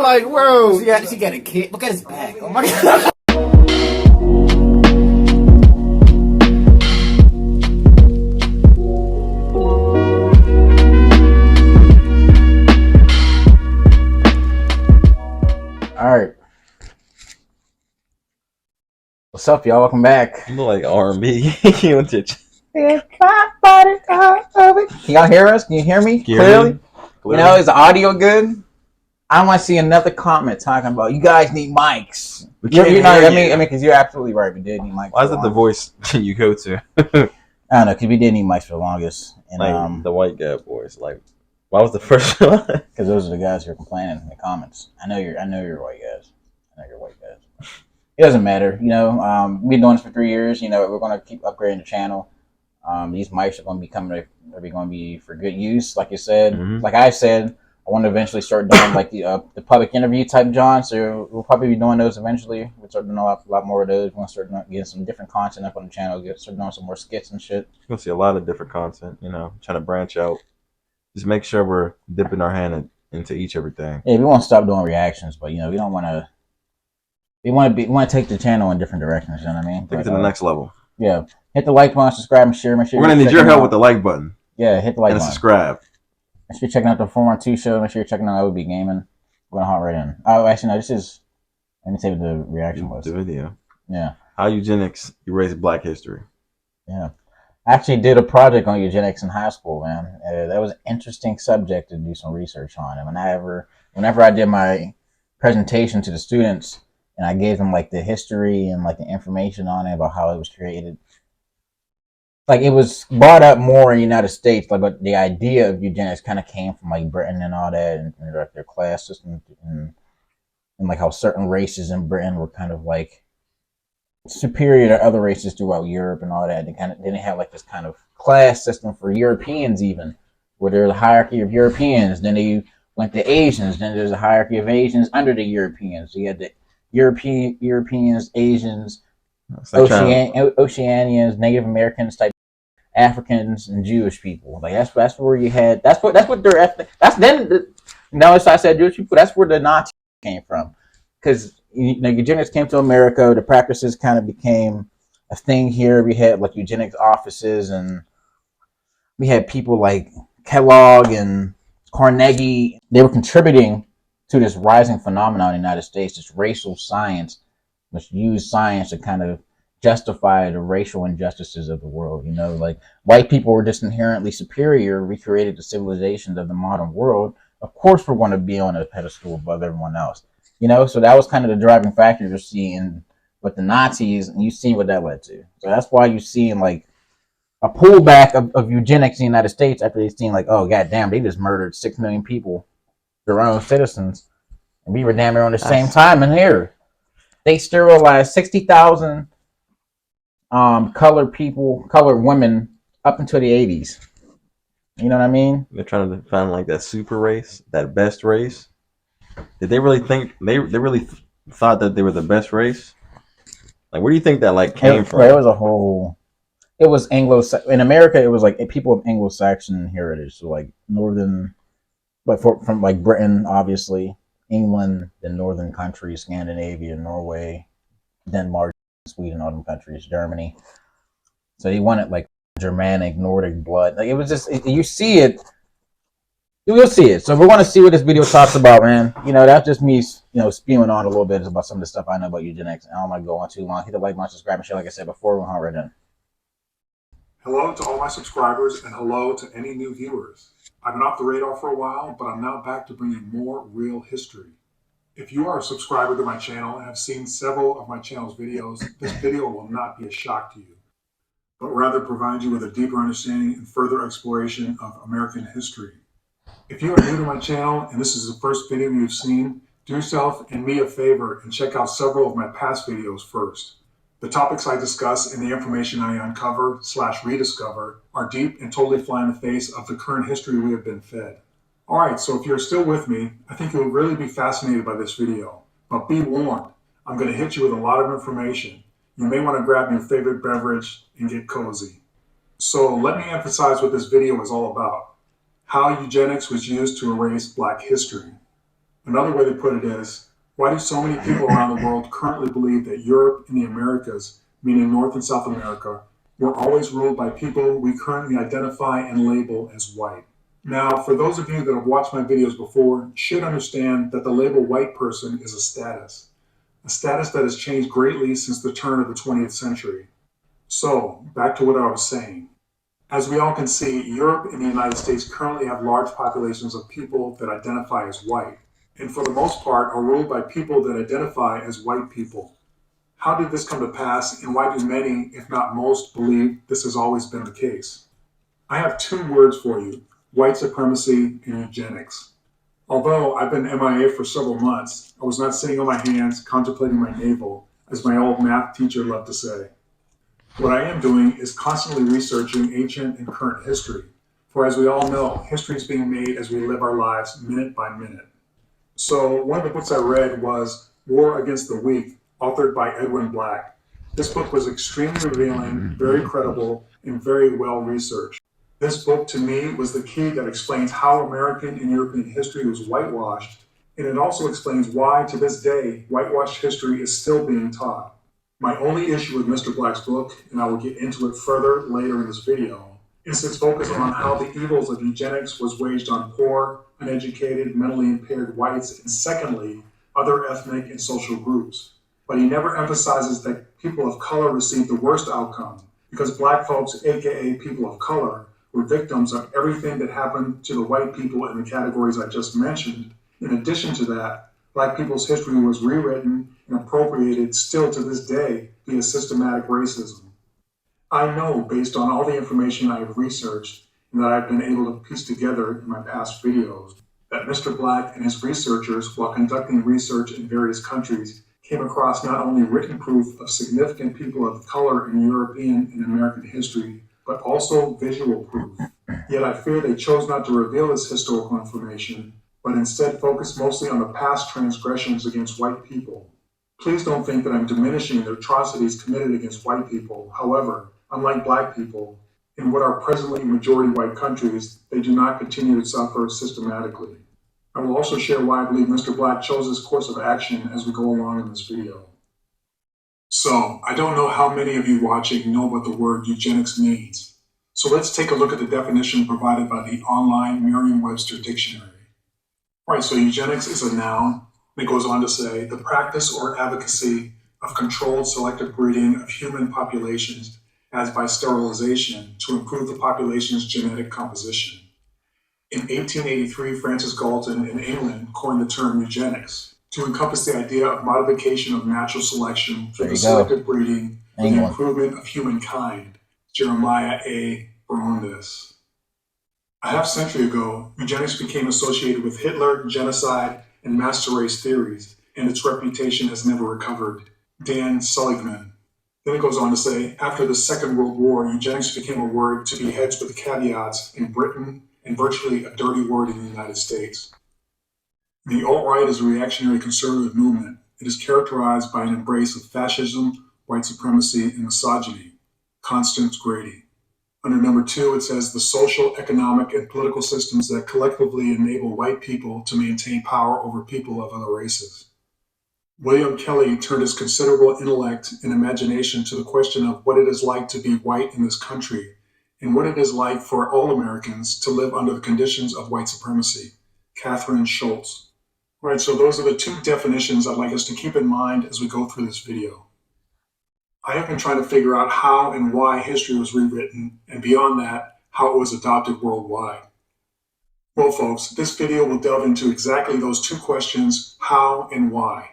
like, bro, yeah, she got a kid. Look at his back. Oh my god. All right. What's up, y'all? Welcome back. You look like R&B. Can y'all hear us? Can you hear me clearly? You know, is the audio good? I want to see another comment talking about you guys need mics. I mean, because you're absolutely right. We did need mics. Why is it the voice you go to? I don't know, because we did need mics for the longest. And, like the white guy voice. Like, why was the first one? Because those are the guys who are complaining in the comments. I know you're white guys. It doesn't matter, you know. We've been doing this for 3 years. You know, we're going to keep upgrading the channel. These mics are going to be going to be for good use, like you said. Mm-hmm. Like I said, I want to eventually start doing like the public interview type John. So we'll probably be doing those eventually. We'll start doing a lot more of those. We're going to start getting some different content up on the channel. Start doing some more skits and shit. You're going to see a lot of different content. You know, trying to branch out. Just make sure we're dipping our hand into everything. Yeah, we won't stop doing reactions, but you know, we don't want to. We want to take the channel in different directions. You know what I mean? Take it to the next level. Yeah, hit the like button, subscribe, and share. Make sure we're gonna need your help with the like button. Yeah, hit the like button. And subscribe. Make sure you're checking out the 412 show. Make sure you're checking out OB Gaming. We're gonna hop right in. Oh, actually, no. This is. Let me say what the reaction was. The video. Yeah. How eugenics erased Black history. Yeah. I actually did a project on eugenics in high school, man. That was an interesting subject to do some research on. And whenever I did my presentation to the students, and I gave them like the history and like the information on it about how it was created. Like it was brought up more in the United States, but the idea of eugenics kind of came from like Britain and all that, and like their class system, and like how certain races in Britain were kind of like superior to other races throughout Europe and all that. They didn't have like this kind of class system for Europeans even, where there's a hierarchy of Europeans. Then they went to Asians. Then there's a hierarchy of Asians under the Europeans. So you had the Europeans, Asians, Oceanians, Native Americans, type Africans, and Jewish people. Like that's where you had. That's what their ethnic. That's then. Notice I said Jewish people. That's where the Nazis came from, because eugenics came to America. The practices kind of became a thing here. We had like eugenics offices, and we had people like Kellogg and Carnegie. They were contributing to this rising phenomenon in the United States, this racial science, which used science to kind of justify the racial injustices of the world. You know, like white people were just inherently superior. We created the civilizations of the modern world. Of course, we're going to be on a pedestal above everyone else. You know, so that was kind of the driving factor you're seeing with the Nazis, and you see what that led to. So that's why you're seeing like a pullback of eugenics in the United States after they've seen like, oh, goddamn, they just murdered 6 million people, their own citizens. And we were damn near on the same time in here. They sterilized 60,000 colored women up until the 80s. You know what I mean? They're trying to find like that super race, that best race. Did they really think they really thought that they were the best race? Like, where do you think that like came from? It was in America. It was like people of Anglo-Saxon heritage, so like northern, but from like Britain, obviously, England, the northern countries, Scandinavia, Norway, Denmark, Sweden, all them countries, Germany. So he wanted like Germanic, Nordic blood. Like it was just you see it. You will see it. So we're going to see what this video talks about, man. You know, that's just me, you know, spewing on a little bit about some of the stuff I know about eugenics. I don't want to go on too long. Hit the like button, subscribe, and share, like I said before. We're on right in. Hello to all my subscribers, and hello to any new viewers. I've been off the radar for a while, but I'm now back to bringing more real history. If you are a subscriber to my channel and have seen several of my channel's videos, this video will not be a shock to you, but rather provide you with a deeper understanding and further exploration of American history. If you are new to my channel and this is the first video you've seen, do yourself and me a favor and check out several of my past videos first. The topics I discuss and the information I uncover/rediscover are deep and totally fly in the face of the current history we have been fed. Alright, so if you're still with me, I think you'll really be fascinated by this video. But be warned, I'm going to hit you with a lot of information. You may want to grab your favorite beverage and get cozy. So let me emphasize what this video is all about. How eugenics was used to erase Black history. Another way to put it is, why do so many people around the world currently believe that Europe and the Americas, meaning North and South America, were always ruled by people we currently identify and label as white? Now, for those of you that have watched my videos before, should understand that the label white person is a status that has changed greatly since the turn of the 20th century. So, back to what I was saying. As we all can see, Europe and the United States currently have large populations of people that identify as white, and for the most part are ruled by people that identify as white people. How did this come to pass, and why do many, if not most, believe this has always been the case? I have two words for you: white supremacy and eugenics. Although I've been MIA for several months, I was not sitting on my hands contemplating my navel, as my old math teacher loved to say. What I am doing is constantly researching ancient and current history, for as we all know, history is being made as we live our lives minute by minute. So one of the books I read was War Against the Weak, authored by Edwin Black. This book was extremely revealing, very credible, and very well researched. This book to me was the key that explains how American and European history was whitewashed, and it also explains why to this day whitewashed history is still being taught. My only issue with Mr. Black's book, and I will get into it further later in this video, is its focus on how the evils of eugenics was waged on poor, uneducated, mentally impaired whites, and secondly, other ethnic and social groups. But he never emphasizes that people of color received the worst outcome, because black folks, aka people of color, were victims of everything that happened to the white people in the categories I just mentioned. In addition to that, black people's history was rewritten and appropriated still to this day via systematic racism. I know, based on all the information I have researched and that I've been able to piece together in my past videos, that Mr. Black and his researchers, while conducting research in various countries, came across not only written proof of significant people of color in European and American history, but also visual proof. Yet I fear they chose not to reveal this historical information, but instead focused mostly on the past transgressions against white people. Please don't think that I'm diminishing the atrocities committed against white people. However, unlike black people, in what are presently majority white countries, they do not continue to suffer systematically. I will also share why I believe Mr. Black chose this course of action as we go along in this video. So, I don't know how many of you watching know what the word eugenics means. So let's take a look at the definition provided by the online Merriam-Webster dictionary. Alright, so eugenics is a noun. It goes on to say, the practice or advocacy of controlled selective breeding of human populations as by sterilization to improve the population's genetic composition. In 1883, Francis Galton in England coined the term eugenics to encompass the idea of modification of natural selection through the selective breeding for the improvement of humankind. Jeremiah A. Barondis. A half-century ago, eugenics became associated with Hitler, genocide, and master race theories, and its reputation has never recovered. Dan Seligman. Then it goes on to say, after the Second World War, eugenics became a word to be hedged with caveats in Britain and virtually a dirty word in the United States. The alt-right is a reactionary conservative movement. It is characterized by an embrace of fascism, white supremacy, and misogyny. Constance Grady. Under number 2, it says the social, economic, and political systems that collectively enable white people to maintain power over people of other races. William Kelly turned his considerable intellect and imagination to the question of what it is like to be white in this country and what it is like for all Americans to live under the conditions of white supremacy. Catherine Schultz. All right, so those are the two definitions I'd like us to keep in mind as we go through this video. I have been trying to figure out how and why history was rewritten, and beyond that, how it was adopted worldwide. Well, folks, this video will delve into exactly those two questions, how and why.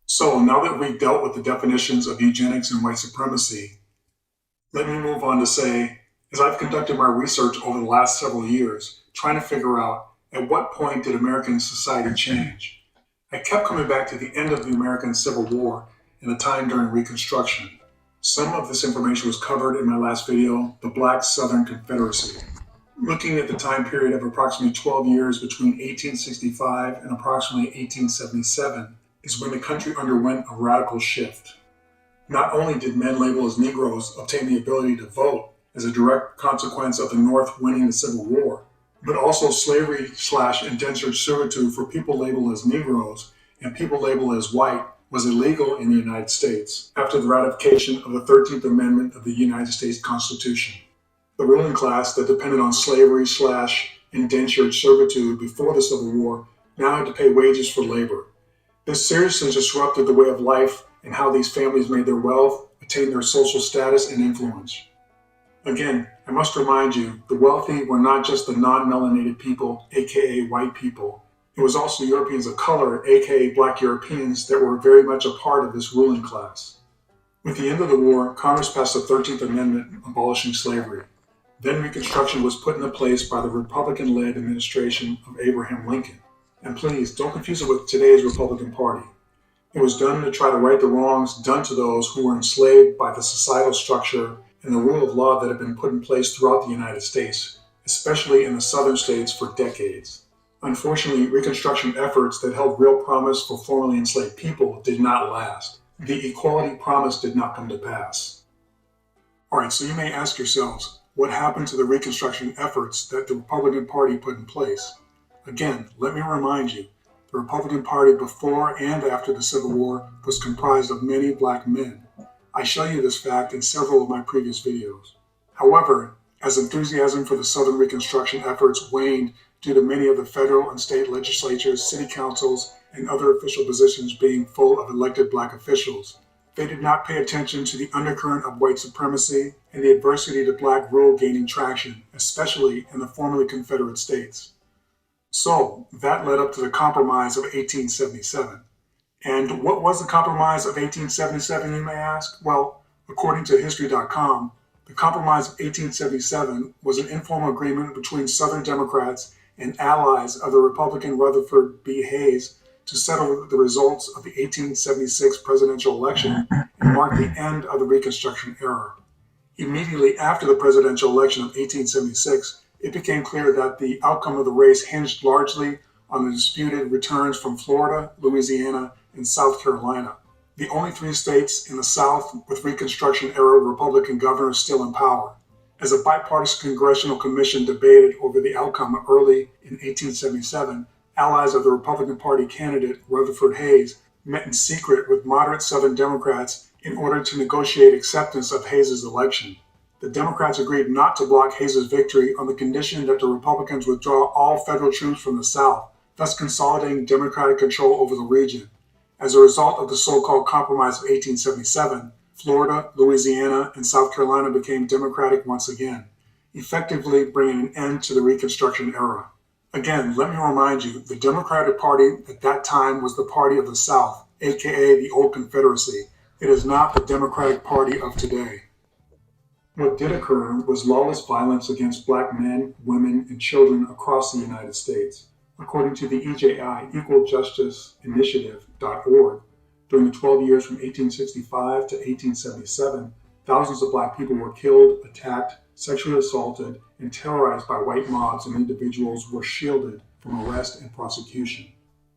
So now that we've dealt with the definitions of eugenics and white supremacy, let me move on to say, as I've conducted my research over the last several years, trying to figure out at what point did American society change? I kept coming back to the end of the American Civil War and the time during Reconstruction. Some of this information was covered in my last video, the Black Southern Confederacy. Looking at the time period of approximately 12 years between 1865 and approximately 1877 is when the country underwent a radical shift. Not only did men labeled as Negroes obtain the ability to vote as a direct consequence of the North winning the Civil War, but also slavery/indentured servitude for people labeled as Negroes and people labeled as white was illegal in the United States after the ratification of the 13th Amendment of the United States Constitution. The ruling class that depended on slavery/indentured servitude before the Civil War now had to pay wages for labor. This seriously disrupted the way of life and how these families made their wealth, attained their social status, and influence. Again, I must remind you, the wealthy were not just the non-melanated people, aka white people. It was also Europeans of color, aka Black Europeans, that were very much a part of this ruling class. With the end of the war, Congress passed the 13th Amendment abolishing slavery. Then Reconstruction was put into place by the Republican-led administration of Abraham Lincoln. And please, don't confuse it with today's Republican Party. It was done to try to right the wrongs done to those who were enslaved by the societal structure and the rule of law that had been put in place throughout the United States, especially in the southern states for decades. Unfortunately, Reconstruction efforts that held real promise for formerly enslaved people did not last. The equality promise did not come to pass. Alright, so you may ask yourselves, what happened to the Reconstruction efforts that the Republican Party put in place? Again, let me remind you, the Republican Party before and after the Civil War was comprised of many black men. I show you this fact in several of my previous videos. However, as enthusiasm for the Southern Reconstruction efforts waned due to many of the federal and state legislatures, city councils, and other official positions being full of elected black officials, they did not pay attention to the undercurrent of white supremacy and the adversity to black rule gaining traction, especially in the formerly Confederate states. So, that led up to the Compromise of 1877. And what was the Compromise of 1877, you may ask? Well, according to History.com, the Compromise of 1877 was an informal agreement between Southern Democrats and allies of the Republican Rutherford B. Hayes to settle the results of the 1876 presidential election and mark the end of the Reconstruction era. Immediately after the presidential election of 1876, it became clear that the outcome of the race hinged largely on the disputed returns from Florida, Louisiana, and South Carolina, the only three states in the South with Reconstruction-era Republican governors still in power. As a bipartisan congressional commission debated over the outcome early in 1877, allies of the Republican Party candidate Rutherford Hayes met in secret with moderate Southern Democrats in order to negotiate acceptance of Hayes' election. The Democrats agreed not to block Hayes' victory on the condition that the Republicans withdraw all federal troops from the South, thus consolidating Democratic control over the region. As a result of the so-called Compromise of 1877, Florida, Louisiana, and South Carolina became Democratic once again, effectively bringing an end to the Reconstruction era. Again, let me remind you, the Democratic Party at that time was the party of the South, aka the Old Confederacy. It is not the Democratic Party of today. What did occur was lawless violence against black men, women, and children across the United States. According to the EJI, EqualJusticeInitiative.org, during the 12 years from 1865 to 1877, thousands of black people were killed, attacked, sexually assaulted, and terrorized by white mobs, and individuals were shielded from arrest and prosecution.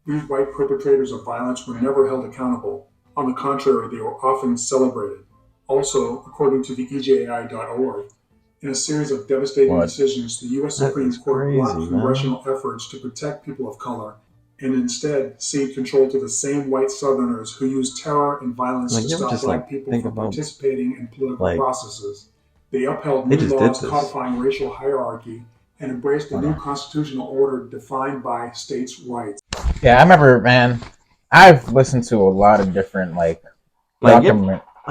These white perpetrators of violence were never held accountable. On the contrary, they were often celebrated. Also, according to the EJI.org, in a series of devastating decisions, the U.S. Supreme Court blocked congressional efforts to protect people of color and instead ceded control to the same white Southerners who used terror and violence to stop black people from participating in political processes. They upheld new laws codifying racial hierarchy and embraced the new constitutional order defined by states' rights. Yeah, I remember, man. I've listened to a lot of different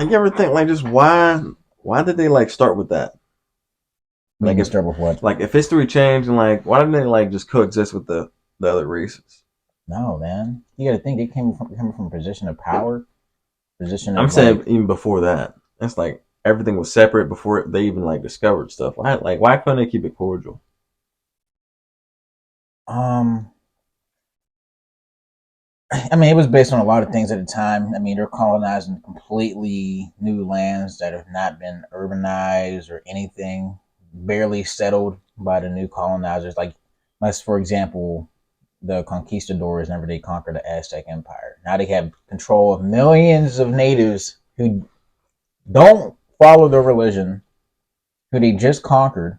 you ever think just why did they start with that? Start with what? If history changed and why didn't they just coexist with the other races? No, man. You got to think they came from a position of power. I'm saying even before that. It's everything was separate before they even discovered stuff. Why couldn't they keep it cordial? It was based on a lot of things at the time. They're colonizing completely new lands that have not been urbanized or anything, barely settled by the new colonizers. For example, the conquistadors whenever they conquered the Aztec Empire. Now they have control of millions of natives who don't follow their religion, who they just conquered.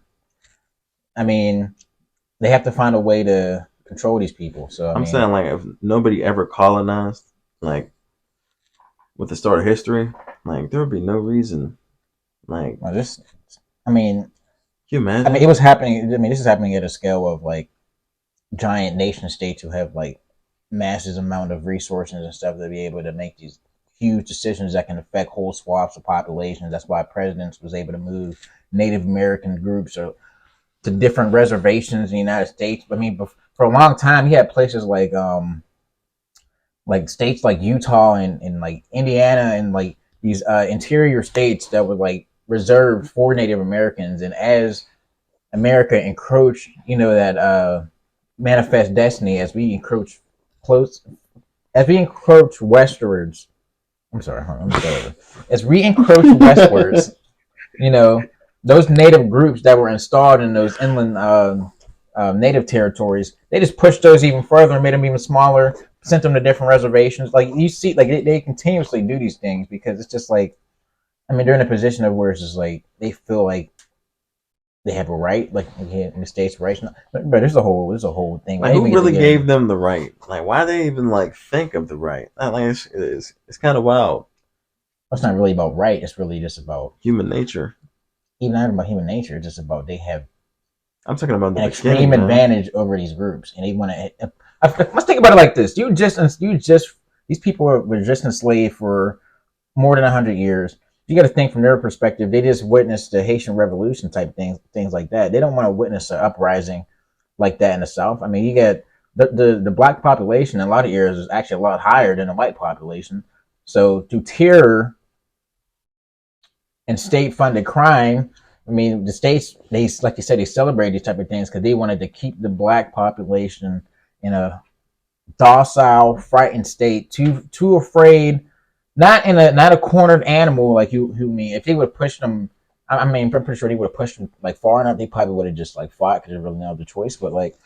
they have to find a way to control these people. So I I'm mean, saying like if nobody ever colonized, like with the start of history, like there would be no reason. Like, well, this, I mean, can you it imagine? was happening. I mean, this is happening at a scale of like giant nation states who have like massive amount of resources and stuff to be able to make these huge decisions that can affect whole swaths of populations. That's why presidents was able to move Native American groups or to different reservations in the United States. I mean, for a long time, you had places like states like Utah and like Indiana and like these interior states that were like reserved for Native Americans. And as America encroached, that manifest destiny as we encroach close, as we encroach westwards. I'm sorry, let me start over. As we encroach westwards, you know, those native groups that were installed in those inland native territories, they just pushed those even further and made them even smaller, sent them to different reservations. Like you see, like they continuously do these things because it's just like, I mean, they're in a position of where it's just like they feel like they have a right, like in the states' rights. But there's a whole thing. I Like, didn't who even get to really get gave in. them the right? Like, why they even like think of the right? Like, it's kind of wild. It's not really about right. It's really just about Human nature. even not about human nature. It's just about they have I'm talking about the an beginning, extreme man. advantage over these groups, and they want to. Let's think about it like this: you just these people were just enslaved for more than 100 years. You got to think from their perspective. They just witnessed the Haitian Revolution type things like that. They don't want to witness an uprising like that in the South. I mean, you get the black population in a lot of areas is actually a lot higher than the white population. So to terror and state funded crime. I mean, the states, they, like you said, they celebrate these type of things because they wanted to keep the black population in a docile, frightened state, too afraid, not a cornered animal like you who mean. If they would push them, I mean, I'm pretty sure they would have pushed them like far enough. They probably would have just like fought because they really no other choice. But like,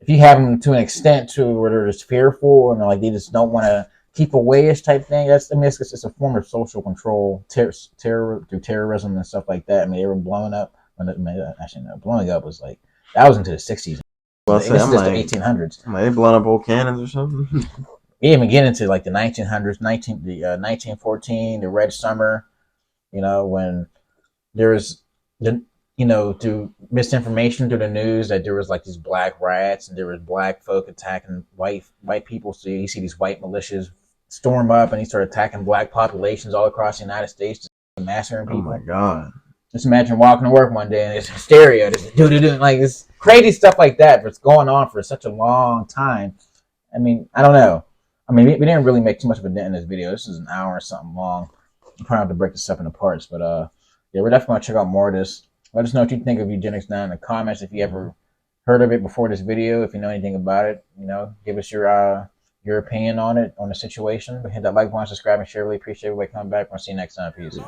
if you have them to an extent to where they're just fearful and like they just don't want to keep awayish type thing. That's I mean, it's a form of social control, terror through terrorism and stuff like that. I mean, they were blowing up. Actually, no, blowing up was like that was into the '60s. Well, I And say, this is just the 1800s. I'm like, they blowing up old cannons or something. We didn't even get into like the 1900s, 1914, the Red Summer. When there was the through misinformation through the news that there was like these black riots and there was black folk attacking white people. So you see these white militias storm up and he started attacking black populations all across the United States, just massacring Oh my people. god. Just imagine walking to work one day and it's hysteria, just do like this crazy stuff like that. But it's going on for such a long time. I mean, I don't know. I mean, we didn't really make too much of a dent in this video. This is an hour or something long. I'm trying to break this up into parts, but yeah, we're definitely gonna check out more of this. Let us know what you think of Eugenics down in the comments. If you ever heard of it before this video, if you know anything about it, give us your opinion on it, on the situation. But hit that like button, subscribe, and share. Really appreciate everybody coming back. We'll see you next time. Peace.